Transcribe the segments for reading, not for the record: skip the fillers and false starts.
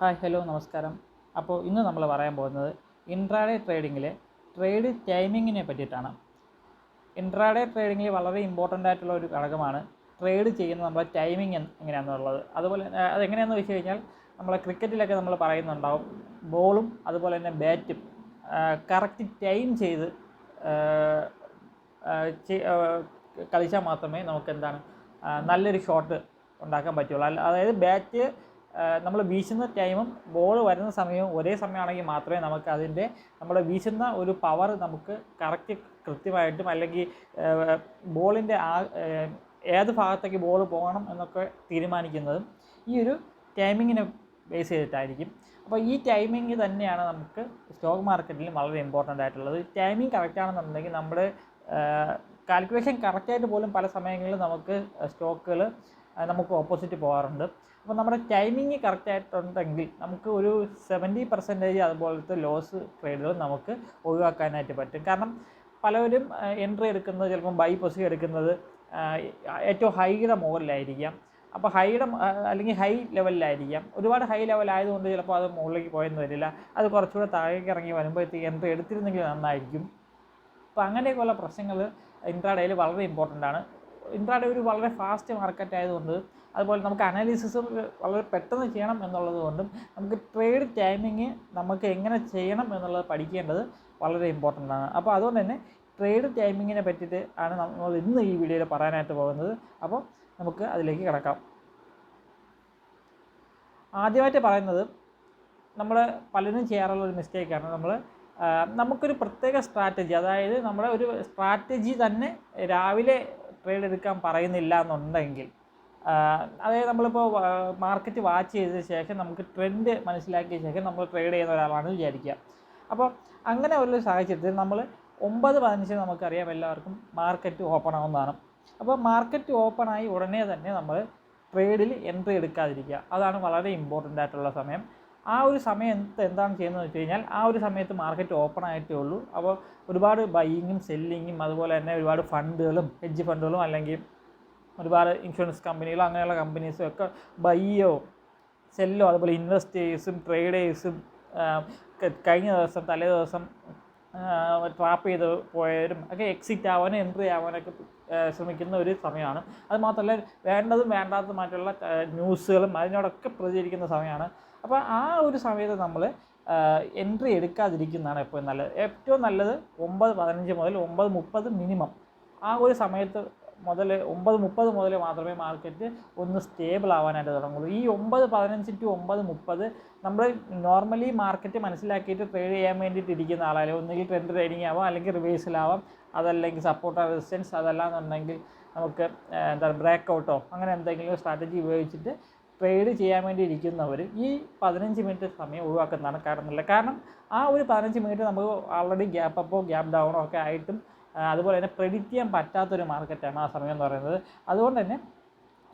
Hi hello നമസ്കാരം. അപ്പോൾ ഇന്ന് നമ്മൾ പറയാൻ പോകുന്നത് ഇൻട്രാഡേ ട്രേഡിങ്ങിലെ ട്രേഡ് ടൈമിങ്ങിനെ പറ്റിയിട്ടാണ്. ഇൻട്രാഡേ ട്രേഡിങ്ങിൽ വളരെ ഇമ്പോർട്ടൻ്റ് ആയിട്ടുള്ള ഒരു ഘടകമാണ് ട്രേഡ് ചെയ്യുന്ന നമ്മുടെ ടൈമിങ് എങ്ങനെയാണെന്നുള്ളത്. അതുപോലെ അതെങ്ങനെയാണെന്ന് വെച്ച് കഴിഞ്ഞാൽ നമ്മളെ ക്രിക്കറ്റിലൊക്കെ നമ്മൾ പറയുന്നുണ്ടാവും, ബോളും അതുപോലെ തന്നെ ബാറ്റും കറക്റ്റ് ടൈം ചെയ്ത് കളിച്ചാൽ മാത്രമേ നമുക്ക് നല്ലൊരു ഷോട്ട് ഉണ്ടാക്കാൻ പറ്റുള്ളൂ. അതായത് ബാറ്റ് നമ്മൾ വീശുന്ന ടൈമും ബോൾ വരുന്ന സമയവും ഒരേ സമയമാണെങ്കിൽ മാത്രമേ നമുക്ക് നമ്മൾ വീശുന്ന ഒരു പവർ നമുക്ക് കൃത്യമായിട്ടും അല്ലെങ്കിൽ ബോളിൻ്റെ ഏത് ഭാഗത്തേക്ക് ബോൾ പോകണം എന്നൊക്കെ തീരുമാനിക്കുന്നതും ഈ ഒരു ടൈമിങ്ങിനെ ബേസ് ചെയ്തിട്ടായിരിക്കും. അപ്പോൾ ഈ ടൈമിങ് തന്നെയാണ് നമുക്ക് സ്റ്റോക്ക് മാർക്കറ്റിൽ വളരെ ഇമ്പോർട്ടൻ്റ് ആയിട്ടുള്ളത്. ടൈമിങ് കറക്റ്റാണെന്നുണ്ടെങ്കിൽ നമ്മുടെ കാൽക്കുലേഷൻ കറക്റ്റായിട്ട് പോലും പല സമയങ്ങളിൽ നമുക്ക് സ്റ്റോക്കുകൾ നമുക്ക് ഓപ്പോസിറ്റ് പോകാറുണ്ട്. അപ്പോൾ നമ്മുടെ ടൈമിങ് കറക്റ്റായിട്ടുണ്ടെങ്കിൽ നമുക്ക് ഒരു 70% അതുപോലത്തെ ലോസ് ട്രേഡുകൾ നമുക്ക് ഒഴിവാക്കാനായിട്ട് പറ്റും. കാരണം പലവരും എൻട്രി എടുക്കുന്നത് ചിലപ്പം ബൈ പൊസിഷൻ എടുക്കുന്നത് ഏറ്റവും ഹൈയുടെ മുകളിലായിരിക്കാം. അപ്പോൾ അല്ലെങ്കിൽ ഹൈ ലെവലിലായിരിക്കാം. ഒരുപാട് ഹൈ ലെവലായതുകൊണ്ട് ചിലപ്പോൾ അത് മുകളിലേക്ക് പോയെന്ന് വരില്ല. അത് കുറച്ചുകൂടെ താഴേക്ക് ഇറങ്ങി വരുമ്പോഴത്തേക്ക് എൻട്രി എടുത്തിരുന്നെങ്കിൽ നന്നായിരിക്കും. അപ്പോൾ അങ്ങനെയൊക്കെയുള്ള പ്രശ്നങ്ങൾ ഇൻട്രാഡേയിൽ വളരെ ഇമ്പോർട്ടൻ്റ് ആണ്. ഇൻട്രാഡേ ഒരു വളരെ ഫാസ്റ്റ് മാർക്കറ്റ് ആയതുകൊണ്ട്, അതുപോലെ നമുക്ക് അനാലിസിസ് വളരെ പെട്ടെന്ന് ചെയ്യണം എന്നുള്ളത് കൊണ്ടും നമുക്ക് ട്രേഡ് ടൈമിങ് നമുക്ക് എങ്ങനെ ചെയ്യണം എന്നുള്ളത് പഠിക്കേണ്ടത് വളരെ ഇമ്പോർട്ടൻ്റ് ആണ്. അപ്പോൾ അതുകൊണ്ട് തന്നെ ട്രേഡ് ടൈമിങ്ങിനെ പറ്റിയിട്ട് ആണ് നമ്മൾ ഇന്ന് ഈ വീഡിയോയിൽ പറയാനായിട്ട് പോകുന്നത്. അപ്പോൾ നമുക്ക് അതിലേക്ക് കിടക്കാം. ആദ്യമായിട്ട് പറയുന്നത്, നമ്മൾ പലരും ചെയ്യാറുള്ള ഒരു മിസ്റ്റേക്കാണ്, നമുക്കൊരു പ്രത്യേക സ്ട്രാറ്റജി, അതായത് നമ്മുടെ ഒരു സ്ട്രാറ്റജി തന്നെ രാവിലെ ട്രേഡ് എടുക്കാൻ പറയുന്നില്ല എന്നുണ്ടെങ്കിൽ, അതായത് നമ്മളിപ്പോൾ മാർക്കറ്റ് വാച്ച് ചെയ്ത ശേഷം നമുക്ക് ട്രെൻഡ് മനസ്സിലാക്കിയ ശേഷം നമ്മൾ ട്രേഡ് ചെയ്യുന്ന ഒരാളാണ് വിചാരിക്കുക. അപ്പോൾ അങ്ങനെ ഒരു സാഹചര്യത്തിൽ നമ്മൾ 9:15 നമുക്കറിയാം എല്ലാവർക്കും മാർക്കറ്റ് ഓപ്പൺ ആവുന്നതാണ്. അപ്പോൾ മാർക്കറ്റ് ഓപ്പണായി ഉടനെ തന്നെ നമ്മൾ ട്രേഡിൽ എൻട്രി എടുക്കാതിരിക്കുക. അതാണ് വളരെ ഇമ്പോർട്ടൻ്റ് ആയിട്ടുള്ള സമയം. ആ ഒരു സമയത്ത് എന്താണ് ചെയ്യുന്നത് വെച്ച് കഴിഞ്ഞാൽ, ആ ഒരു സമയത്ത് മാർക്കറ്റ് ഓപ്പൺ ആയിട്ടേ ഉള്ളൂ. അപ്പോൾ ഒരുപാട് ബൈയിങ്ങും സെല്ലിങ്ങും അതുപോലെ തന്നെ ഒരുപാട് ഫണ്ടുകളും ഹെഡ്ജ് ഫണ്ടുകളും അല്ലെങ്കിൽ ഒരുപാട് ഇൻഷുറൻസ് കമ്പനികളോ അങ്ങനെയുള്ള കമ്പനീസും ഒക്കെ ബൈയോ സെല്ലോ, അതുപോലെ ഇൻവെസ്റ്റേഴ്സും ട്രേഡേഴ്സും കഴിഞ്ഞ ദിവസം തലേ ദിവസം ട്രാപ്പ് ചെയ്ത് പോയവരും ഒക്കെ എക്സിറ്റ് ആവാനും എൻട്രി ആവാനൊക്കെ ശ്രമിക്കുന്ന ഒരു സമയമാണ്. അതുമാത്രമല്ല വേണ്ടതും വേണ്ടാത്തതുമായിട്ടുള്ള ന്യൂസുകളും അതിനോടൊക്കെ പ്രചരിക്കുന്ന സമയമാണ്. അപ്പോൾ ആ ഒരു സമയത്ത് നമ്മൾ എൻട്രി എടുക്കാതിരിക്കുന്നതാണ് എപ്പോഴും നല്ലത്. ഏറ്റവും നല്ലത് 9:15 മുതൽ 9:30 മിനിമം, ആ ഒരു സമയത്ത് മുതൽ 9:30 മുതൽ മാത്രമേ മാർക്കറ്റ് ഒന്ന് സ്റ്റേബിൾ ആവാനായിട്ട് തുടങ്ങുള്ളൂ. ഈ 9:15 to 9:30 നമ്മൾ നോർമലി മാർക്കറ്റ് മനസ്സിലാക്കിയിട്ട് ട്രേഡ് ചെയ്യാൻ വേണ്ടിയിട്ട് ഇരിക്കുന്ന ആളായാലും ഒന്നുകിൽ ട്രെൻഡ് ട്രേഡിംഗ് ആവാം, അല്ലെങ്കിൽ റിവേഴ്സിലാവാം, അതല്ലെങ്കിൽ സപ്പോർട്ട് റെസിസ്റ്റൻസ്, അതല്ലാന്നുണ്ടെങ്കിൽ നമുക്ക് ബ്രേക്കൗട്ടോ അങ്ങനെ എന്തെങ്കിലും സ്ട്രാറ്റജി ഉപയോഗിച്ചിട്ട് ട്രേഡ് ചെയ്യാൻ വേണ്ടി ഇരിക്കുന്നവർ ഈ 15 മിനിറ്റ് സമയം ഒഴിവാക്കുന്നതാണ് കാരണം ആ ഒരു 15 മിനിറ്റ് നമുക്ക് ഓൾറെഡി ഗ്യാപ്പ് അപ്പോ ഗ്യാപ്പ് ഡൗണോ ഒക്കെ ആയിട്ടും അതുപോലെ തന്നെ പ്രെഡിക്റ്റ് ചെയ്യാൻ പറ്റാത്തൊരു മാർക്കറ്റാണ് ആ സമയം എന്ന് പറയുന്നത്. അതുകൊണ്ട് തന്നെ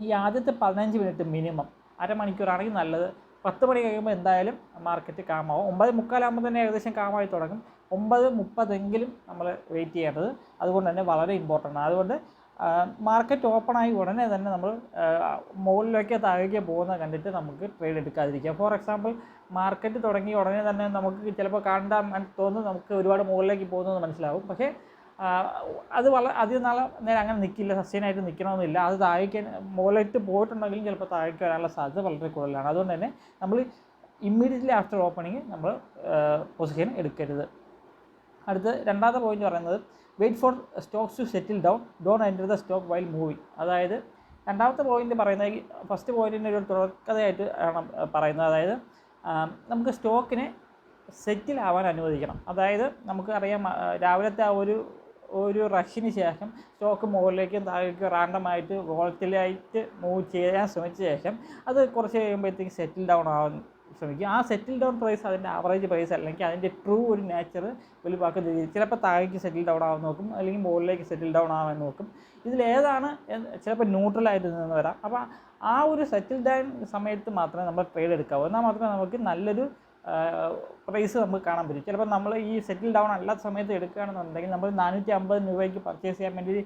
ഈ ആദ്യത്തെ 15 മിനിറ്റ് മിനിമം അരമണിക്കൂറാണെങ്കിൽ നല്ലത്. 10 മണി കഴിയുമ്പോൾ എന്തായാലും മാർക്കറ്റ് കാമാവും. 9:45 തന്നെ ഏകദേശം കാമായി തുടങ്ങും. 9:30 നമ്മൾ വെയിറ്റ് ചെയ്യേണ്ടത് അതുകൊണ്ട് തന്നെ വളരെ ഇമ്പോർട്ടൻ്റ് ആണ്. അതുകൊണ്ട് മാർക്കറ്റ് ഓപ്പണായി ഉടനെ തന്നെ നമ്മൾ മുകളിലേക്ക് താഴേക്ക് പോകുന്നത് കണ്ടിട്ട് നമുക്ക് ട്രേഡ് എടുക്കാതിരിക്കുക. ഫോർ എക്സാമ്പിൾ, മാർക്കറ്റ് തുടങ്ങി ഉടനെ തന്നെ നമുക്ക് ചിലപ്പോൾ കാണാൻ തോന്നുന്നു നമുക്ക് ഒരുപാട് മുകളിലേക്ക് പോകുന്നത് മനസ്സിലാവും. പക്ഷേ അത് അധികം നേരം അങ്ങനെ നിൽക്കില്ല, സസ്റ്റൈനായിട്ട് നിൽക്കണമെന്നില്ല. അത് താഴേക്ക് മുകളിലേക്ക് പോയിട്ടുണ്ടെങ്കിലും ചിലപ്പോൾ താഴേക്ക് വരാനുള്ള സാധ്യത വളരെ കൂടുതലാണ്. അതുകൊണ്ട് തന്നെ നമ്മൾ ഇമ്മീഡിയറ്റ്ലി ആഫ്റ്റർ ഓപ്പണിങ് നമ്മൾ പൊസിഷൻ എടുക്കരുത്. അടുത്ത രണ്ടാമത്തെ പോയിന്റ് പറയുന്നത്, wait for stocks to settle down, don't enter the stock while moving. അതായത് രണ്ടാമത്തെ പോയിന്റ് പറയുന്നത് ഫസ്റ്റ് പോയിന്റിൻ്റെ ഒരു തുടർക്കഥയായിട്ട് ആണ് പറയുന്നത്. അതായത് നമുക്ക് സ്റ്റോക്കിനെ സെറ്റിൽ ആവാൻ അനുവദിക്കണം. അതായത് നമുക്കറിയാം, രാവിലത്തെ ആ ഒരു റഷിന് ശേഷം സ്റ്റോക്ക് മുകളിലേക്കും താഴേക്കും റാൻഡമായിട്ട് വോളറ്റിലായിട്ട് മൂവ് ചെയ്യാൻ ശ്രമിച്ച ശേഷം അത് കുറച്ച് കഴിയുമ്പോഴത്തേക്ക് സെറ്റിൽ ഡൗൺ ആവാൻ ശ്രമിക്കും. ആ സെറ്റിൽ ഡൗൺ പ്രൈസ് അതിൻ്റെ ആവറേജ് പ്രൈസ് അല്ലെങ്കിൽ അതിൻ്റെ ട്രൂ ഒരു നേച്ചർ വെളിവാക്കുന്ന രീതിയിൽ ചിലപ്പോൾ താഴേക്ക് സെറ്റിൽ ഡൗൺ ആവാൻ നോക്കും, അല്ലെങ്കിൽ മുകളിലേക്ക് സെറ്റിൽ ഡൗൺ ആവാൻ നോക്കും. ഇതിലേതാണ് ചിലപ്പോൾ ന്യൂട്രലായിട്ട് നിന്ന് വരാം. അപ്പോൾ ആ ഒരു സെറ്റിൽ ഡൗൺ സമയത്ത് മാത്രമേ നമ്മൾ ട്രേഡ് എടുക്കാവൂ. എന്നാൽ മാത്രമേ നമുക്ക് നല്ലൊരു പ്രൈസ് നമുക്ക് കാണാൻ പറ്റും. ചിലപ്പോൾ നമ്മൾ ഈ സെറ്റിൽ ഡൗൺ അല്ലാത്ത സമയത്ത് എടുക്കുകയാണെന്നുണ്ടെങ്കിൽ നമ്മൾ 450 രൂപയ്ക്ക് പർച്ചേസ് ചെയ്യാൻ വേണ്ടി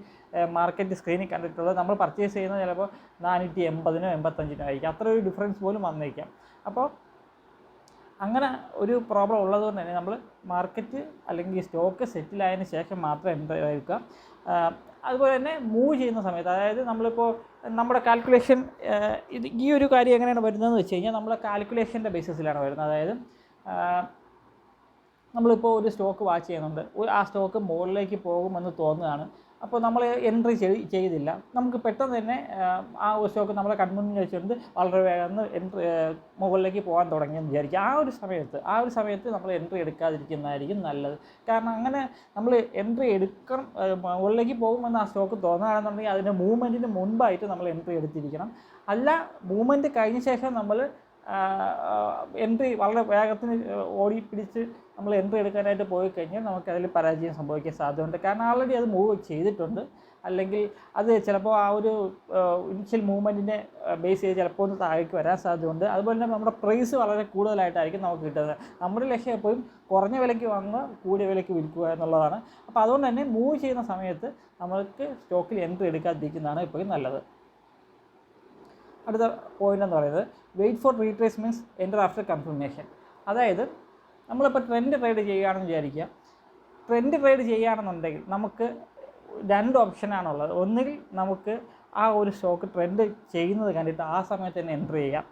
മാർക്കറ്റ് സ്ക്രീനിൽ കണ്ടിട്ടുള്ളത് നമ്മൾ പർച്ചേസ് ചെയ്യുന്നത് ചിലപ്പോൾ 480-85 ആയിരിക്കും. അത്ര ഒരു ഡിഫറൻസ് പോലും വന്നേക്കാം. അപ്പോൾ അങ്ങനെ ഒരു പ്രോബ്ലം ഉള്ളതുകൊണ്ട് തന്നെ നമ്മൾ മാർക്കറ്റ് അല്ലെങ്കിൽ സ്റ്റോക്ക് സെറ്റിലായതിനു ശേഷം മാത്രം എൻട്രി എടുക്കുക. അതുപോലെ തന്നെ മൂവ് ചെയ്യുന്ന സമയത്ത്, അതായത് നമ്മളിപ്പോൾ നമ്മുടെ കാൽക്കുലേഷൻ, ഈ ഒരു കാര്യം എങ്ങനെയാണ് വരുന്നതെന്ന് വെച്ച് കഴിഞ്ഞാൽ നമ്മൾ കാൽക്കുലേഷൻ്റെ ബേസിസിലാണ് വരുന്നത്. അതായത് നമ്മളിപ്പോൾ ഒരു സ്റ്റോക്ക് വാച്ച് ചെയ്യുന്നുണ്ട്, ആ സ്റ്റോക്ക് മുകളിലേക്ക് പോകുമെന്ന് തോന്നുകയാണ്. അപ്പോൾ നമ്മൾ എൻട്രി ചെയ്തില്ല, നമുക്ക് പെട്ടെന്ന് തന്നെ ആ ഒരു സ്റ്റോക്ക് നമ്മളെ കൺമുന്നിൽ വെച്ചുകൊണ്ട് വളരെ വേഗം മുകളിലേക്ക് പോകാൻ തുടങ്ങിയെന്ന് വിചാരിക്കുക. ആ ഒരു സമയത്ത് നമ്മൾ എൻട്രി എടുക്കാതിരിക്കുന്നതായിരിക്കും നല്ലത്. കാരണം അങ്ങനെ നമ്മൾ എൻട്രി എടുക്കണം, മുകളിലേക്ക് പോകുമെന്ന് ആ സ്റ്റോക്ക് തോന്നുകയാണെന്നുണ്ടെങ്കിൽ അതിൻ്റെ മൂവ്മെൻറ്റിന് മുൻപായിട്ട് നമ്മൾ എൻട്രി എടുത്തിരിക്കണം. അല്ല, മൂവ്മെൻറ്റ് കഴിഞ്ഞ ശേഷം നമ്മൾ എൻട്രി വളരെ വേഗത്തിന് പിടിച്ച് നമ്മൾ എൻട്രി എടുക്കാനായിട്ട് പോയി കഴിഞ്ഞാൽ നമുക്കതിൽ പരാജയം സംഭവിക്കാൻ സാധ്യതയുണ്ട്. കാരണം ആൾറെഡി അത് മൂവ് ചെയ്തിട്ടുണ്ട്, അല്ലെങ്കിൽ അത് ചിലപ്പോൾ ആ ഒരു ഇനിഷ്യൽ മൂവ്മെൻറ്റിനെ ബേസ് ചെയ്ത് ചിലപ്പോൾ ഒന്ന് താഴേക്ക് വരാൻ സാധ്യതയുണ്ട്. അതുപോലെ തന്നെ നമ്മുടെ പ്രൈസ് വളരെ കൂടുതലായിട്ടായിരിക്കും നമുക്ക് കിട്ടുന്നത്. നമ്മുടെ ലക്ഷ്യം എപ്പോഴും കുറഞ്ഞ വിലയ്ക്ക് വാങ്ങുക, കൂടിയ വിലയ്ക്ക് വിൽക്കുക എന്നുള്ളതാണ്. അപ്പോൾ അതുകൊണ്ട് തന്നെ മൂവ് ചെയ്യുന്ന സമയത്ത് നമ്മൾക്ക് സ്റ്റോക്കിൽ എൻട്രി എടുക്കാതിരിക്കുന്നതാണ് എപ്പോഴും നല്ലത്. അടുത്ത പോയിൻ്റ് എന്ന് പറയുന്നത് wait for retracements enter after confirmation. അതായത് നമ്മളിപ്പോൾ ട്രെൻഡ് ട്രേഡ് ചെയ്യുകയാണെന്ന് വിചാരിക്കുക. ട്രെൻഡ് ട്രേഡ് ചെയ്യുകയാണെന്നുണ്ടെങ്കിൽ നമുക്ക് 2 ഓപ്ഷനാണുള്ളത്. ഒന്നുകിൽ നമുക്ക് ആ ഒരു സ്റ്റോക്ക് ട്രെൻഡ് ചെയ്യുന്നത് കണ്ടിട്ട് ആ സമയത്ത് തന്നെ എൻട്രി ചെയ്യാം.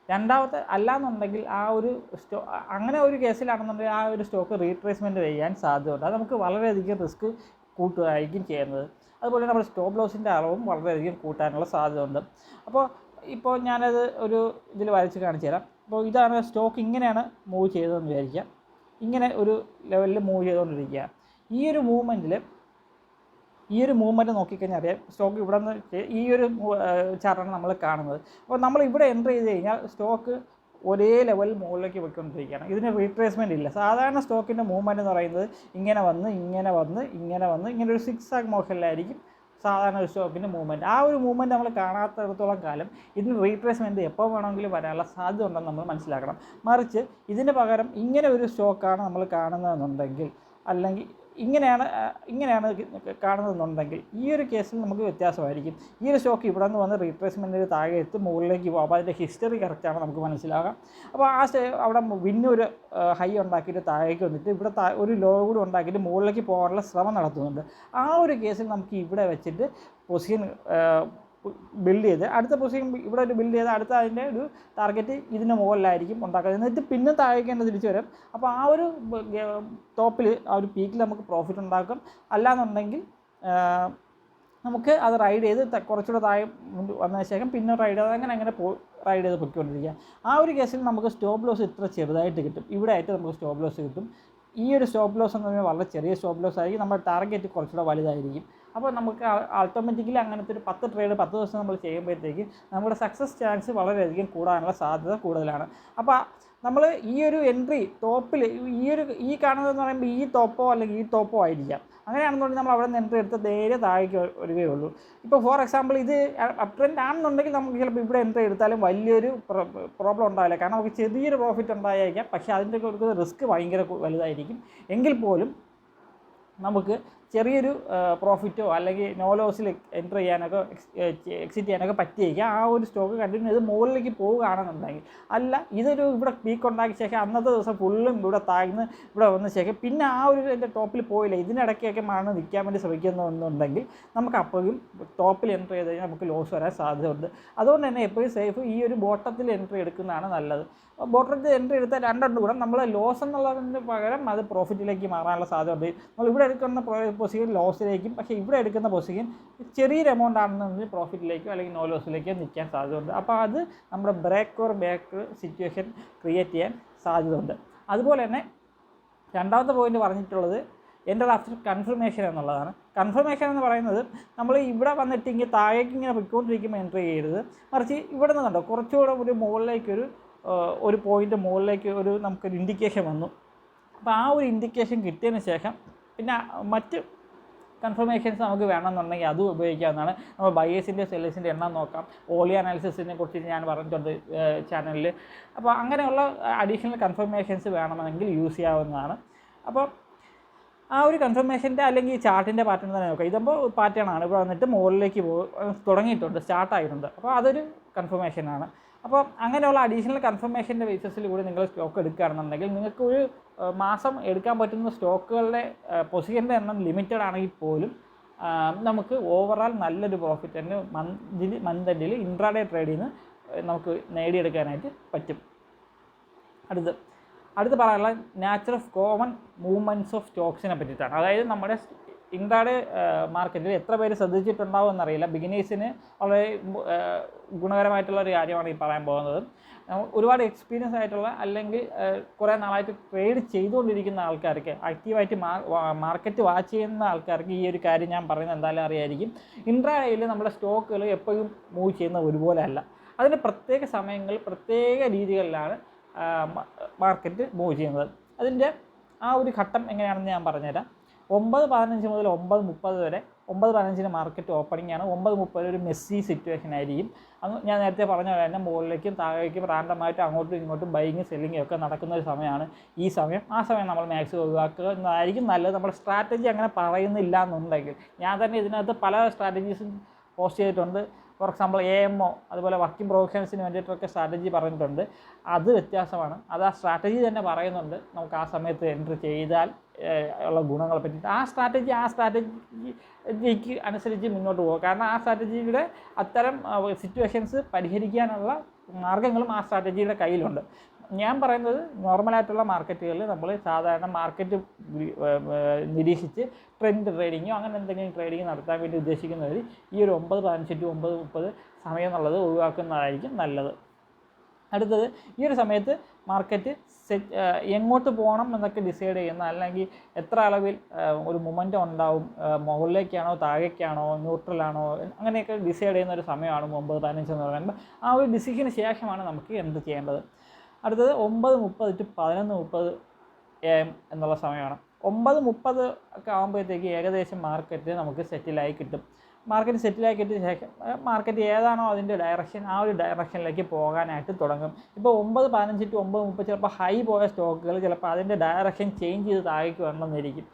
രണ്ടാമത്തെ അല്ലാന്നുണ്ടെങ്കിൽ അങ്ങനെ ഒരു കേസിലാണെന്നുണ്ടെങ്കിൽ ആ ഒരു സ്റ്റോക്ക് റീട്രേസ്മെൻറ്റ് ചെയ്യാൻ സാധ്യതയുണ്ട്. അത് നമുക്ക് വളരെയധികം റിസ്ക് കൂട്ടുകയായിരിക്കും ചെയ്യുന്നത്. അതുപോലെ നമ്മുടെ സ്റ്റോപ്പ് ലോസിൻ്റെ അളവും വളരെയധികം കൂട്ടാനുള്ള സാധ്യതയുണ്ട്. ഇപ്പോൾ ഞാനത് ഒരു ഇതിൽ വരച്ച് കാണിച്ചു തരാം. അപ്പോൾ ഇതാണ് സ്റ്റോക്ക്, ഇങ്ങനെയാണ് മൂവ് ചെയ്തതെന്ന് വിചാരിക്കുക. ഇങ്ങനെ ഒരു ലെവലിൽ മൂവ് ചെയ്തുകൊണ്ടിരിക്കുക. ഈ ഒരു മൂവ്മെൻറ്റ് നോക്കിക്കഴിഞ്ഞാൽ അറിയാം സ്റ്റോക്ക് ഇവിടെ നിന്ന് ഈ ഒരു ചാർട്ടാണ് നമ്മൾ കാണുന്നത്. അപ്പോൾ നമ്മൾ ഇവിടെ എൻട്രി ചെയ്ത് കഴിഞ്ഞാൽ സ്റ്റോക്ക് ഒരേ ലെവലിൽ മുകളിലേക്ക് പോയിക്കൊണ്ടിരിക്കുകയാണ്. ഇതിന് റീട്രേസ്മെൻറ്റ് ഇല്ല. സാധാരണ സ്റ്റോക്കിൻ്റെ മൂവ്മെൻറ്റ് എന്ന് പറയുന്നത് ഇങ്ങനെ ഒരു സിക്സാഗ് മോഷനിലായിരിക്കും സാധാരണ ഒരു സ്റ്റോക്കിൻ്റെ മൂവ്മെൻറ്റ്. ആ ഒരു മൂവ്മെൻറ്റ് നമ്മൾ കാണാത്തിടത്തോളം കാലം ഇതിന് റീട്രേസ്മെൻറ്റ് എപ്പോൾ വേണമെങ്കിലും വരാനുള്ള സാധ്യത ഉണ്ടെന്ന് നമ്മൾ മനസ്സിലാക്കണം. മറിച്ച് ഇതിന് പകരം ഇങ്ങനെ ഒരു സ്റ്റോക്കാണ് നമ്മൾ കാണുന്നതെന്നുണ്ടെങ്കിൽ, അല്ലെങ്കിൽ ഇങ്ങനെയാണ് കാണുന്നതെന്നുണ്ടെങ്കിൽ ഈ ഒരു കേസിൽ നമുക്ക് വ്യത്യാസമായിരിക്കും. ഈ ഒരു സ്റ്റോക്ക് ഇവിടെ നിന്ന് വന്ന് റീട്രേസ്മെൻറ്റിന് താഴെ എത്തി മുകളിലേക്ക് പോകും. അപ്പോൾ അതിൻ്റെ ഹിസ്റ്ററി കറക്റ്റാണ് നമുക്ക് മനസ്സിലാകാം. അപ്പോൾ അവിടെ ഒരു ഹൈ ഉണ്ടാക്കിയിട്ട് താഴേക്ക് വന്നിട്ട് ഇവിടെ ഒരു ലോ കൂടി ഉണ്ടാക്കിയിട്ട് മുകളിലേക്ക് പോകാനുള്ള ശ്രമം നടത്തുന്നുണ്ട്. ആ ഒരു കേസിൽ നമുക്ക് ഇവിടെ വെച്ചിട്ട് പൊസിഷൻ ബിൽഡ് ചെയ്ത് അടുത്ത പൊസിഷൻ ഇവിടെ ഒരു ബിൽഡ് ചെയ്ത് അടുത്ത അതിൻ്റെ ഒരു ടാർഗറ്റ് ഇതിന് മുകളിലായിരിക്കും ഉണ്ടാക്കുന്നത്. എന്നിട്ട് പിന്നെ താഴേക്ക് തന്നെ തിരിച്ചു വരും. അപ്പോൾ ആ ഒരു ടോപ്പിൽ ആ ഒരു പീക്കിൽ നമുക്ക് പ്രോഫിറ്റ് ഉണ്ടാക്കും. അല്ലാന്നുണ്ടെങ്കിൽ നമുക്ക് അത് റൈഡ് ചെയ്ത് കുറച്ചുകൂടെ താഴെ വന്നതിന് ശേഷം പിന്നെ റൈഡ് ചെയ്ത് അങ്ങനെ റൈഡ് ചെയ്ത് പൊയ്ക്കൊണ്ടിരിക്കുക. ആ ഒരു കേസിൽ നമുക്ക് സ്റ്റോപ്പ് ലോസ് ഇത്ര ചെറുതായിട്ട് കിട്ടും. ഇവിടെ ആയിട്ട് നമുക്ക് സ്റ്റോപ്പ് ലോസ് കിട്ടും. ഈ ഒരു സ്റ്റോപ്പ് ലോസ് എന്ന് പറഞ്ഞാൽ വളരെ ചെറിയ സ്റ്റോപ്പ് ലോസ് ആയിരിക്കും. നമ്മുടെ ടാർഗറ്റ് കുറച്ചുകൂടെ വലുതായിരിക്കും. അപ്പോൾ നമുക്ക് ഓട്ടോമാറ്റിക്കലി അങ്ങനത്തെ ഒരു 10 ട്രേഡ് 10 ദിവസം നമ്മൾ ചെയ്യുമ്പോഴത്തേക്ക് നമ്മുടെ സക്സസ് ചാൻസ് വളരെയധികം കൂടാനുള്ള സാധ്യത കൂടുതലാണ്. അപ്പോൾ നമ്മൾ ഈ ഒരു എൻട്രി ടോപ്പിൽ ഈ കാണുന്നതെന്ന് പറയുമ്പോൾ ഈ ടോപ്പോ അല്ലെങ്കിൽ ഈ ടോപ്പോ ആയിരിക്കാം. അങ്ങനെയാണെന്നുണ്ടെങ്കിൽ നമ്മൾ അവിടെ നിന്ന് എൻട്രി എടുത്ത് നേരെ താഴേക്ക് വരികയുള്ളൂ. ഇപ്പോൾ ഫോർ എക്സാമ്പിൾ ഇത് അപ് ട്രെൻഡ് ആണെന്നുണ്ടെങ്കിൽ നമുക്ക് ചിലപ്പോൾ ഇവിടെ എൻട്രി എടുത്താലും വലിയൊരു പ്രോബ്ലം ഉണ്ടാവില്ല. കാരണം നമുക്ക് ചെറിയൊരു പ്രോഫിറ്റ് ഉണ്ടായിരിക്കാം. പക്ഷേ അതിൻ്റെ കൊടുക്കുന്ന റിസ്ക് ഭയങ്കര വലുതായിരിക്കും. എങ്കിൽ പോലും നമുക്ക് ചെറിയൊരു പ്രോഫിറ്റോ അല്ലെങ്കിൽ നോ ലോസിൽ എൻ്റർ ചെയ്യാനൊക്കെ എക്സിറ്റ് ചെയ്യാനൊക്കെ പറ്റിയേക്കാം. ആ ഒരു സ്റ്റോക്ക് കണ്ടിന്യൂ ചെയ്ത് മുകളിലേക്ക് പോവുകയാണെന്നുണ്ടെങ്കിൽ. അല്ല, ഇതൊരു ഇവിടെ പീക്ക് ഉണ്ടാക്കിയ ശേഷം അന്നത്തെ ദിവസം ഫുള്ളും ഇവിടെ താഴ്ന്ന് ഇവിടെ വന്ന ശേഷം പിന്നെ ആ ഒരു എൻ്റെ ടോപ്പിൽ പോയില്ല, ഇതിനിടയ്ക്കൊക്കെ മണ്ണ് നിൽക്കാൻ വേണ്ടി ശ്രമിക്കുന്നുണ്ടെങ്കിൽ നമുക്ക് അപ്പോഴും ടോപ്പിൽ എൻ്റർ ചെയ്ത് കഴിഞ്ഞാൽ നമുക്ക് ലോസ് വരാൻ സാധ്യതയുണ്ട്. അതുകൊണ്ട് തന്നെ എപ്പോഴും സേഫ് ഈ ഒരു ബോട്ടത്തിൽ എൻട്രി എടുക്കുന്നതാണ് നല്ലത്. ബോട്ടത്തിൽ എൻട്രി എടുത്താൽ രണ്ടെണ്ണം കൂടെ നമ്മൾ ലോസ് എന്നുള്ളതിന് പകരം അത് പ്രോഫിറ്റിലേക്ക് മാറാനുള്ള സാധ്യതയുണ്ട്. നമ്മൾ ഇവിടെ എടുക്കുന്ന പൊസിഷൻ ലോസിലേക്കും, പക്ഷേ ഇവിടെ എടുക്കുന്ന പൊസിഷൻ ചെറിയൊരു എമൗണ്ട് ആണെന്നുണ്ടെങ്കിൽ പ്രോഫിറ്റിലേക്കോ അല്ലെങ്കിൽ നോ ലോസിലേക്കോ നിൽക്കാൻ സാധ്യതയുണ്ട്. അപ്പോൾ അത് നമ്മുടെ break or back situation create ചെയ്യാൻ സാധ്യതയുണ്ട്. അതുപോലെ തന്നെ രണ്ടാമത്തെ പോയിന്റ് പറഞ്ഞിട്ടുള്ളത് എൻ്റർ ആഫ്റ്റർ കൺഫർമേഷൻ എന്നുള്ളതാണ്. കൺഫർമേഷൻ എന്ന് പറയുന്നത് നമ്മൾ ഇവിടെ വന്നിട്ട് ഇങ്ങനെ താഴേക്ക് ഇങ്ങനെ പോയിക്കൊണ്ടിരിക്കുമ്പോൾ എൻട്രി ചെയ്യരുത്. മറിച്ച് ഇവിടെ നിന്ന് കണ്ടോ കുറച്ചുകൂടെ ഒരു മുകളിലേക്കൊരു പോയിൻ്റ് മുകളിലേക്ക് നമുക്കൊരു ഇൻഡിക്കേഷൻ വന്നു. അപ്പോൾ ആ ഒരു ഇൻഡിക്കേഷൻ കിട്ടിയതിന് ശേഷം പിന്നെ മറ്റ് കൺഫർമേഷൻസ് നമുക്ക് വേണമെന്നുണ്ടെങ്കിൽ അതും ഉപയോഗിക്കാവുന്നതാണ്. നമ്മൾ ബയേഴ്സിൻ്റെ സെല്ലേഴ്സിൻ്റെ എണ്ണം നോക്കാം. ഓളി അനാലിസിസിനെ കുറിച്ച് ഞാൻ പറഞ്ഞിട്ടുണ്ട് ചാനലിൽ. അപ്പോൾ അങ്ങനെയുള്ള അഡീഷണൽ കൺഫർമേഷൻസ് വേണമെങ്കിൽ യൂസ് ചെയ്യാവുന്നതാണ്. അപ്പോൾ ആ ഒരു കൺഫർമേഷൻ്റെ അല്ലെങ്കിൽ ചാർട്ടിൻ്റെ പാറ്റേൺ തന്നെ നോക്കാം. ഇതുമ്പോൾ പാറ്റേൺ ആണ്. ഇവിടെ വന്നിട്ട് മുകളിലേക്ക് തുടങ്ങിയിട്ടുണ്ട്, സ്റ്റാർട്ടായിട്ടുണ്ട്. അപ്പോൾ അതൊരു കൺഫർമേഷനാണ്. അപ്പോൾ അങ്ങനെയുള്ള അഡീഷണൽ കൺഫർമേഷൻ്റെ ബേസിസിൽ കൂടി നിങ്ങൾ സ്റ്റോക്ക് എടുക്കുകയാണെന്നുണ്ടെങ്കിൽ നിങ്ങൾക്ക് ഒരു മാസം എടുക്കാൻ പറ്റുന്ന സ്റ്റോക്കുകളുടെ പൊസിഷൻ്റെ എണ്ണം ലിമിറ്റഡ് ആണെങ്കിൽ പോലും നമുക്ക് ഓവറോൾ നല്ലൊരു പ്രോഫിറ്റ് തന്നെ മന്ത് എൻഡിൽ ഇൻട്രാഡേ ട്രേഡിൽ നിന്ന് നമുക്ക് നേടിയെടുക്കാനായിട്ട് പറ്റും. അടുത്ത് പറയാനുള്ള nature of common movements of സ്റ്റോക്സിനെ പറ്റിയിട്ടാണ്. അതായത് നമ്മുടെ ഇൻട്രാഡേ മാർക്കറ്റിൽ എത്ര പേര് ശ്രദ്ധിച്ചിട്ടുണ്ടാവും എന്നറിയില്ല. ബിഗിനേഴ്സിന് വളരെ ഗുണകരമായിട്ടുള്ള ഒരു കാര്യമാണ് ഈ പറയാൻ പോകുന്നത്. ഒരുപാട് എക്സ്പീരിയൻസ് ആയിട്ടുള്ള അല്ലെങ്കിൽ കുറേ നാളായിട്ട് ട്രേഡ് ചെയ്തുകൊണ്ടിരിക്കുന്ന ആൾക്കാർക്ക്, ആക്റ്റീവായിട്ട് മാർക്കറ്റ് വാച്ച് ചെയ്യുന്ന ആൾക്കാർക്ക് ഈ ഒരു കാര്യം ഞാൻ പറയുന്നത് എന്തായാലും അറിയായിരിക്കും. ഇൻട്രാഡേയിൽ നമ്മുടെ സ്റ്റോക്കുകൾ എപ്പോഴും മൂവ് ചെയ്യുന്ന ഒരുപോലെ അല്ല. അതിന് പ്രത്യേക സമയങ്ങളിൽ പ്രത്യേക രീതികളിലാണ് മാർക്കറ്റ് മൂവ് ചെയ്യുന്നത്. അതിൻ്റെ ആ ഒരു ഘട്ടം എങ്ങനെയാണെന്ന് ഞാൻ പറഞ്ഞുതരാം. 9:15 മുതൽ 9:30 വരെ, 9:15 മാർക്കറ്റ് ഓപ്പണിംഗ് ആണ്. 9:30 ഒരു മെസ്സി സിറ്റുവേഷൻ ആയിരിക്കും. അന്ന് ഞാൻ നേരത്തെ പറഞ്ഞ പോലെ തന്നെ മുകളിലേക്കും താഴേക്കും റാൻഡമായിട്ട് അങ്ങോട്ടും ഇങ്ങോട്ടും ബൈയിങ് സെല്ലിങ്ങും ഒക്കെ നടക്കുന്ന ഒരു സമയമാണ് ഈ സമയം. ആ സമയം നമ്മൾ മാക്സിമം ഒഴിവാക്കുന്നതായിരിക്കും നല്ലത്. നമ്മുടെ സ്ട്രാറ്റജി അങ്ങനെ പറയുന്നില്ല എന്നുണ്ടെങ്കിൽ, ഞാൻ തന്നെ ഇതിനകത്ത് പല സ്ട്രാറ്റജീസും പോസ്റ്റ് ചെയ്തിട്ടുണ്ട്. ഫോർ എക്സാമ്പിൾ AMO അതുപോലെ വർക്കിംഗ് പ്രൊഫഷൻസിന് വേണ്ടിയിട്ടൊക്കെ സ്ട്രാറ്റജി പറഞ്ഞിട്ടുണ്ട്. അത് വ്യത്യാസമാണ്. അത് ആ സ്ട്രാറ്റജി തന്നെ പറയുന്നുണ്ട് നമുക്ക് ആ സമയത്ത് എൻട്രി ചെയ്താൽ ഉള്ള ഗുണങ്ങളെ പറ്റിയിട്ട്. ആ സ്ട്രാറ്റജിക്ക് അനുസരിച്ച് മുന്നോട്ട് പോകുക. കാരണം ആ സ്ട്രാറ്റജിയുടെ അത്തരം സിറ്റുവേഷൻസ് പരിഹരിക്കാനുള്ള മാർഗ്ഗങ്ങളും ആ സ്ട്രാറ്റജിയുടെ കയ്യിലുണ്ട്. ഞാൻ പറയുന്നത് നോർമലായിട്ടുള്ള മാർക്കറ്റുകളിൽ നമ്മൾ സാധാരണ മാർക്കറ്റ് നിരീക്ഷിച്ച് ട്രെൻഡ് ട്രേഡിങ്ങോ അങ്ങനെ എന്തെങ്കിലും ട്രേഡിങ് നടത്താൻ വേണ്ടി ഉദ്ദേശിക്കുന്നവർ ഈ ഒരു 9:15 to 9:30 സമയം എന്നുള്ളത് ഒഴിവാക്കുന്നതായിരിക്കും നല്ലത്. അടുത്തത്, ഈ ഒരു സമയത്ത് മാർക്കറ്റ് എങ്ങോട്ട് പോകണം എന്നൊക്കെ ഡിസൈഡ് ചെയ്യുന്ന, അല്ലെങ്കിൽ എത്ര അളവിൽ ഒരു മൊമെൻറ്റം ഉണ്ടാവും, മുകളിലേക്കാണോ താഴേക്കാണോ ന്യൂട്രലാണോ അങ്ങനെയൊക്കെ ഡിസൈഡ് ചെയ്യുന്ന ഒരു സമയമാണ് 9:15 എന്ന് പറയുമ്പോൾ. ആ ഒരു ഡിസിഷന് ശേഷമാണ് നമുക്ക് എന്ത് ചെയ്യേണ്ടത്. അടുത്തത് 9:30 to 11:30 AM എന്നുള്ള സമയമാണ്. 9:30 ഒക്കെ ആകുമ്പോഴത്തേക്ക് ഏകദേശം മാർക്കറ്റ് നമുക്ക് സെറ്റിലായി കിട്ടും. മാർക്കറ്റ് സെറ്റിലായി കിട്ടിയ ശേഷം മാർക്കറ്റ് ഏതാണോ അതിൻ്റെ ഡയറക്ഷൻ, ആ ഒരു ഡയറക്ഷനിലേക്ക് പോകാനായിട്ട് തുടങ്ങും. ഇപ്പോൾ 9:15 to 9:30 ചിലപ്പോൾ ഹൈ പോയ സ്റ്റോക്കുകൾ ചിലപ്പോൾ അതിൻ്റെ ഡയറക്ഷൻ ചേഞ്ച് ചെയ്ത് താഴേക്ക് വരണമെന്നിരിക്കും.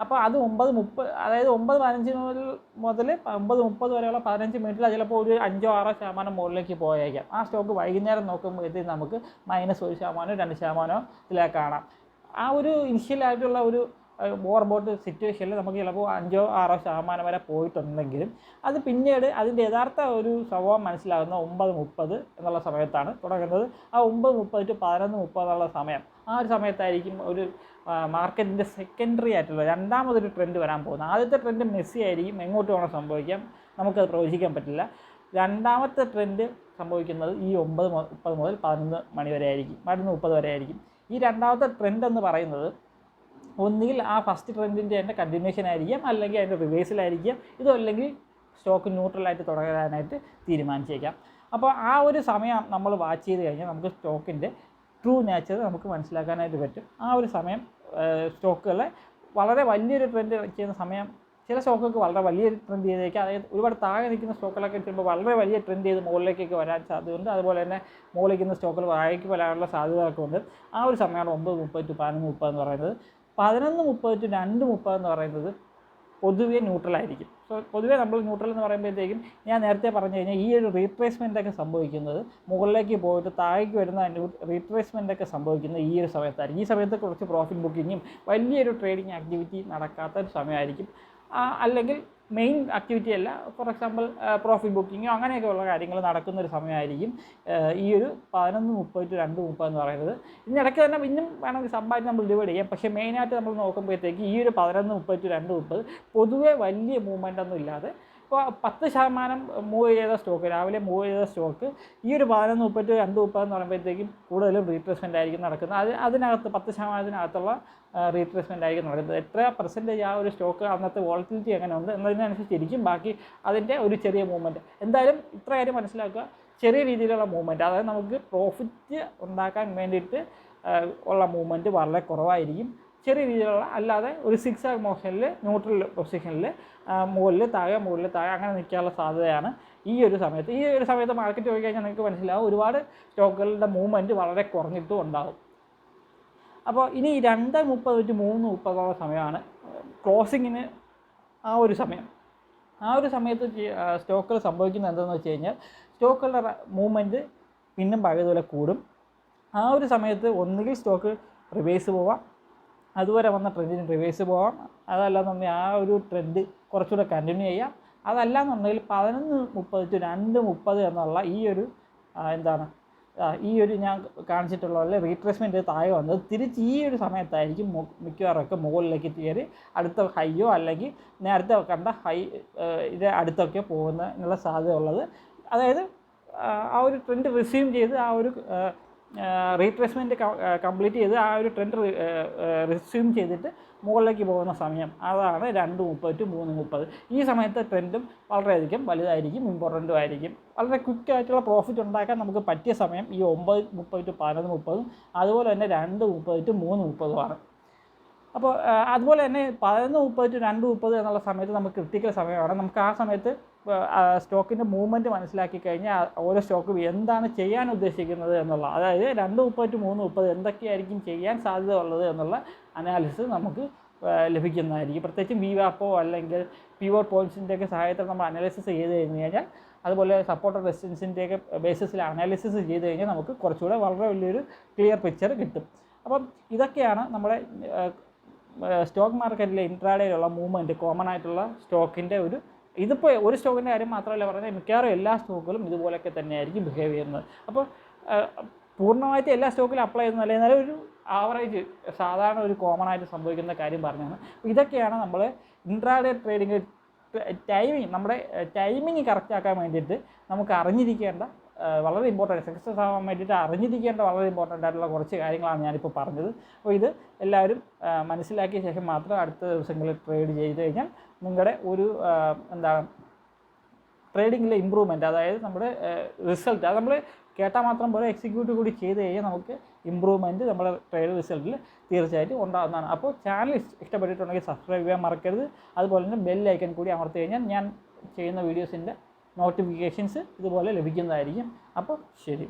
അപ്പോൾ അത് 9:30, അതായത് 9:15 മുതൽ 9:30 വരെയുള്ള 15 മിനിറ്റിൽ ചിലപ്പോൾ ഒരു 5-6% മുകളിലേക്ക് പോയേക്കാം. ആ സ്റ്റോക്ക് വൈകുന്നേരം നോക്കുമ്പോഴത്തേക്ക് നമുക്ക് -1%, 2% ഇതിലേക്ക് കാണാം. ആ ഒരു ഇനിഷ്യലായിട്ടുള്ള ഒരു ഓവർബോട്ട് സിറ്റുവേഷനിൽ നമുക്ക് ചിലപ്പോൾ 5-6% വരെ പോയിട്ടുണ്ടെങ്കിലും അത് പിന്നീട് അതിൻ്റെ യഥാർത്ഥ ഒരു സ്വഭാവം മനസ്സിലാകുന്ന 9:30 എന്നുള്ള സമയത്താണ് തുടങ്ങുന്നത്. ആ 9:30 to 11:30 എന്നുള്ള സമയം, ആ ഒരു സമയത്തായിരിക്കും ഒരു മാർക്കറ്റിൻ്റെ സെക്കൻഡറി ആയിട്ടുള്ള രണ്ടാമതൊരു ട്രെൻഡ് വരാൻ പോകുന്നത്. ആദ്യത്തെ ട്രെൻഡ് മെസ്സി ആയിരിക്കും, എങ്ങോട്ട് വേണം സംഭവിക്കാം, നമുക്കത് പ്രവചിക്കാൻ പറ്റില്ല. രണ്ടാമത്തെ ട്രെൻഡ് സംഭവിക്കുന്നത് ഈ 9:30 മുതൽ 11 മണി വരെ ആയിരിക്കും, 11:30 വരെ ആയിരിക്കും. ഈ രണ്ടാമത്തെ ട്രെൻഡ് എന്ന് പറയുന്നത് ഒന്നുകിൽ ആ ഫസ്റ്റ് ട്രെൻഡിൻ്റെ തന്നെ കണ്ടിന്യൂഷൻ ആയിരിക്കാം, അല്ലെങ്കിൽ അതിൻ്റെ റിവേഴ്സിലായിരിക്കാം. ഇതല്ലെങ്കിൽ സ്റ്റോക്ക് ന്യൂട്രലായിട്ട് തുടരാനായിട്ട് തീരുമാനിച്ചേക്കാം. അപ്പോൾ ആ ഒരു സമയം നമ്മൾ വാച്ച് ചെയ്ത് കഴിഞ്ഞാൽ നമുക്ക് സ്റ്റോക്കിൻ്റെ ട്രൂ നേച്ചർ നമുക്ക് മനസ്സിലാക്കാനായിട്ട് പറ്റും. ആ ഒരു സമയം സ്റ്റോക്കുകളെ വളരെ വലിയൊരു ട്രെൻഡ് ചെയ്യുന്ന സമയം, ചില സ്റ്റോക്കുകൾക്ക് വളരെ വലിയൊരു ട്രെൻഡ് ചെയ്തേക്കാം. അതായത് ഒരുപാട് താഴെ നിൽക്കുന്ന സ്റ്റോക്കുകളൊക്കെ ചിലപ്പോൾ വളരെ വലിയ ട്രെൻഡ് ചെയ്ത് മുകളിലേക്കൊക്കെ വരാൻ സാധ്യതയുണ്ട്. അതുപോലെ തന്നെ മുകളിൽ നിൽക്കുന്ന സ്റ്റോക്കുകൾ താഴേക്ക് വരാനുള്ള സാധ്യതകളൊക്കെ ഉണ്ട്. ആ ഒരു സമയമാണ് 9:30 to 11:30 എന്ന് പറയുന്നത്. 11:30 to 2:30 എന്ന് പറയുന്നത് പൊതുവേ ന്യൂട്രലായിരിക്കും. സോ പൊതുവേ നമ്മൾ ന്യൂട്രൽ എന്ന് പറയുമ്പോഴത്തേക്കും ഞാൻ നേരത്തെ പറഞ്ഞു കഴിഞ്ഞാൽ ഈ ഒരു റീട്രേസ്മെൻറ്റൊക്കെ സംഭവിക്കുന്നത്, മുകളിലേക്ക് പോയിട്ട് താഴേക്ക് വരുന്ന റീട്രേസ്മെൻറ്റൊക്കെ സംഭവിക്കുന്നത് ഈ ഒരു സമയത്തായിരിക്കും. ഈ സമയത്ത് കുറച്ച് പ്രോഫിറ്റ് ബുക്കിങ്ങും വലിയൊരു ട്രേഡിംഗ് ആക്ടിവിറ്റി നടക്കാത്ത ഒരു സമയമായിരിക്കും. അല്ലെങ്കിൽ മെയിൻ ആക്ടിവിറ്റി അല്ല, ഫോർ എക്സാമ്പിൾ പ്രോഫിറ്റ് ബുക്കിങ്ങോ അങ്ങനെയൊക്കെ ഉള്ള കാര്യങ്ങൾ നടക്കുന്നൊരു സമയമായിരിക്കും ഈ ഒരു 11:30 to 2:30 എന്ന് പറയുന്നത്. ഇതിനിടയ്ക്ക് തന്നെ പിന്നും വേണമെങ്കിൽ സബ്ബായിട്ട് നമ്മൾ ഡിവൈഡ് ചെയ്യാം. പക്ഷേ മെയിനായിട്ട് നമ്മൾ നോക്കുമ്പോഴത്തേക്ക് ഈ ഒരു 11:30 to 2:30 പൊതുവേ വലിയ മൂവ്മെൻ്റ് ഒന്നും ഇല്ലാതെ, ഇപ്പോൾ 10% മൂവ് ചെയ്ത സ്റ്റോക്ക്, രാവിലെ മൂവ് ചെയ്ത സ്റ്റോക്ക് ഈ ഒരു 11:30 to 2:30 എന്ന് പറയുമ്പോഴത്തേക്കും കൂടുതലും റീട്രേസ്മെൻ്റ് ആയിരിക്കും നടക്കുന്നത്. അതിനകത്ത് 10%-ത്തിനകത്തുള്ള റീട്രേസ്മെൻ്റ് ആയിരിക്കും നടക്കുന്നത്. എത്ര പെർസെൻറ്റേജ് ആ ഒരു സ്റ്റോക്ക് അന്നത്തെ വോളറ്റിലിറ്റി എങ്ങനെ ഉണ്ട് എന്നതിനനുസരിച്ചിരിക്കും ബാക്കി അതിൻ്റെ ഒരു ചെറിയ മൂവ്മെൻറ്റ്. എന്തായാലും ഇത്ര കാര്യം മനസ്സിലാക്കുക, ചെറിയ രീതിയിലുള്ള മൂവ്മെൻറ്റ്, അതായത് നമുക്ക് പ്രോഫിറ്റ് ഉണ്ടാക്കാൻ വേണ്ടിയിട്ട് ഉള്ള മൂവ്മെൻറ്റ് വളരെ കുറവായിരിക്കും. ചെറിയ രീതിയിലുള്ള, അല്ലാതെ ഒരു സിക്സ് മോഷനിൽ ന്യൂട്രൽ പൊസിഷനിൽ മുകളിൽ താഴെ അങ്ങനെ നിൽക്കാനുള്ള സാധ്യതയാണ് ഈ ഒരു സമയത്ത്. ഈ ഒരു സമയത്ത് മാർക്കറ്റ് പോയി കഴിഞ്ഞാൽ നിങ്ങൾക്ക് മനസ്സിലാവും ഒരുപാട് സ്റ്റോക്കുകളുടെ മൂവ്മെൻറ്റ് വളരെ കുറഞ്ഞിട്ടും ഉണ്ടാകും. അപ്പോൾ ഇനി 2:30 to 3:30 സമയമാണ് ക്ലോസിങ്ങിന് ആ ഒരു സമയം. ആ ഒരു സമയത്ത് സ്റ്റോക്കുകൾ സംഭവിക്കുന്നത് എന്താണെന്ന് വെച്ച് കഴിഞ്ഞാൽ സ്റ്റോക്കുകളുടെ മൂവ്മെൻറ്റ് പിന്നും പഴയതുപോലെ കൂടും. ആ ഒരു സമയത്ത് ഒന്നുകിൽ സ്റ്റോക്ക് റിവേഴ്സ് പോവാം, അതുവരെ വന്ന ട്രെൻഡിന് റിവേഴ്സ് പോവാം, അതല്ലാന്നുണ്ടെങ്കിൽ ആ ഒരു ട്രെൻഡ് കുറച്ചുകൂടെ കണ്ടിന്യൂ ചെയ്യാം. അതല്ലാന്നുണ്ടെങ്കിൽ 11:30 to 2:30 എന്നുള്ള ഈ ഒരു ഞാൻ കാണിച്ചിട്ടുള്ള പോലെ റീട്രേസ്മെൻറ്റ് താഴെ വന്നത് തിരിച്ച് ഈ ഒരു സമയത്തായിരിക്കും മിക്കവാറൊക്കെ മുകളിലേക്ക് കയറി അടുത്ത ഹൈയോ അല്ലെങ്കിൽ നേരത്തെ കണ്ട ഇത് അടുത്തൊക്കെ പോകുന്നതിനുള്ള സാധ്യത ഉള്ളത്. അതായത് ആ ഒരു ട്രെൻഡ് റിസ്യൂം ചെയ്ത് ആ ഒരു റീട്രേസ്മെൻറ്റ് കംപ്ലീറ്റ് ചെയ്ത് ആ ഒരു ട്രെൻഡ് റിസ്യൂം ചെയ്തിട്ട് മുകളിലേക്ക് പോകുന്ന സമയം അതാണ് 2:30 to 3:30. ഈ സമയത്തെ ട്രെൻഡും വളരെയധികം വലുതായിരിക്കും, ഇമ്പോർട്ടൻറ്റും ആയിരിക്കും. വളരെ ക്വിക്കായിട്ടുള്ള പ്രോഫിറ്റ് ഉണ്ടാക്കാൻ നമുക്ക് പറ്റിയ സമയം ഈ 9:30 to 11:30, അതുപോലെ തന്നെ 2:30 to 3:30. അപ്പോൾ അതുപോലെ തന്നെ 11:30 to 2:30 എന്നുള്ള സമയത്ത് നമുക്ക് ക്രിട്ടിക്കൽ സമയമാണ്. നമുക്ക് ആ സമയത്ത് സ്റ്റോക്കിൻ്റെ മൂവ്മെൻറ്റ് മനസ്സിലാക്കി കഴിഞ്ഞാൽ ഓരോ സ്റ്റോക്കും എന്താണ് ചെയ്യാൻ ഉദ്ദേശിക്കുന്നത് എന്നുള്ള, അതായത് 2:30 to 3:30 എന്തൊക്കെയായിരിക്കും ചെയ്യാൻ സാധ്യത ഉള്ളത് എന്നുള്ള അനാലിസിസ് നമുക്ക് ലഭിക്കുന്നതായിരിക്കും. പ്രത്യേകിച്ചും വിവാപ്പോ അല്ലെങ്കിൽ പിവോട്ട് പോയിൻറ്റ്സിൻ്റെയൊക്കെ സഹായത്തിൽ നമ്മൾ അനാലിസിസ് ചെയ്ത് കഴിഞ്ഞ് കഴിഞ്ഞാൽ, അതുപോലെ സപ്പോർട്ട് റെസിസ്റ്റൻസിൻ്റെയൊക്കെ ബേസിസിൽ അനാലിസിസ് ചെയ്ത് കഴിഞ്ഞാൽ നമുക്ക് കുറച്ചുകൂടെ വളരെ വലിയൊരു ക്ലിയർ പിക്ചർ കിട്ടും. അപ്പം ഇതൊക്കെയാണ് നമ്മുടെ സ്റ്റോക്ക് മാർക്കറ്റിലെ ഇൻട്രാഡേയിലുള്ള മൂവ്മെൻറ്റ്, കോമൺ ആയിട്ടുള്ള സ്റ്റോക്കിൻ്റെ ഇതിപ്പോൾ ഒരു സ്റ്റോക്കിൻ്റെ കാര്യം മാത്രമല്ല പറയുന്നത്, മിക്കവാറും എല്ലാ സ്റ്റോക്കുകളും ഇതുപോലെയൊക്കെ തന്നെയായിരിക്കും ബിഹേവ് ചെയ്യുന്നത്. അപ്പോൾ പൂർണ്ണമായിട്ട് എല്ലാ സ്റ്റോക്കിലും അപ്ലൈ ചെയ്യുന്നതല്ല, എന്നാലും ഒരു ആവറേജ് സാധാരണ ഒരു കോമൺ ആയിട്ട് സംഭവിക്കുന്ന കാര്യം പറഞ്ഞാണ്. ഇതൊക്കെയാണ് നമ്മൾ ഇൻട്രാഡേ ട്രേഡിംഗ് നമ്മുടെ ടൈമിങ് കറക്റ്റ് ആക്കാൻ വേണ്ടിയിട്ട് നമുക്ക് അറിഞ്ഞിരിക്കേണ്ട വളരെ ഇമ്പോർട്ടൻറ്റ്, സക്സസ് ആവാൻ വേണ്ടിയിട്ട് അറിഞ്ഞിരിക്കേണ്ട വളരെ ഇമ്പോർട്ടൻ്റ് ആയിട്ടുള്ള കുറച്ച് കാര്യങ്ങളാണ് ഞാനിപ്പോൾ പറഞ്ഞത്. അപ്പോൾ ഇത് എല്ലാവരും മനസ്സിലാക്കിയ ശേഷം മാത്രം അടുത്ത ദിവസങ്ങളിൽ ട്രേഡ് ചെയ്ത് കഴിഞ്ഞാൽ നിങ്ങളുടെ ഒരു ട്രേഡിങ്ങിലെ ഇമ്പ്രൂവ്മെൻറ്റ്, അതായത് നമ്മുടെ റിസൾട്ട്, അത് നമ്മൾ കേട്ടാൽ മാത്രം പോലെ എക്സിക്യൂട്ട് കൂടി ചെയ്ത് കഴിഞ്ഞാൽ നമുക്ക് ഇമ്പ്രൂവ്മെൻറ്റ് നമ്മുടെ ട്രേഡ് റിസൾട്ടിൽ തീർച്ചയായിട്ടും ഉണ്ടാകുന്നതാണ്. അപ്പോൾ ചാനൽ ഇഷ്ടപ്പെട്ടിട്ടുണ്ടെങ്കിൽ സബ്സ്ക്രൈബ് ചെയ്യാൻ മറക്കരുത്. അതുപോലെ തന്നെ ബെൽ ഐക്കൺ കൂടി അമർത്തി കഴിഞ്ഞാൽ ഞാൻ ചെയ്യുന്ന വീഡിയോസിൻ്റെ നോട്ടിഫിക്കേഷൻസ് ഇതുപോലെ ലഭിക്കുന്നതായിരിക്കും. അപ്പോൾ ശരി.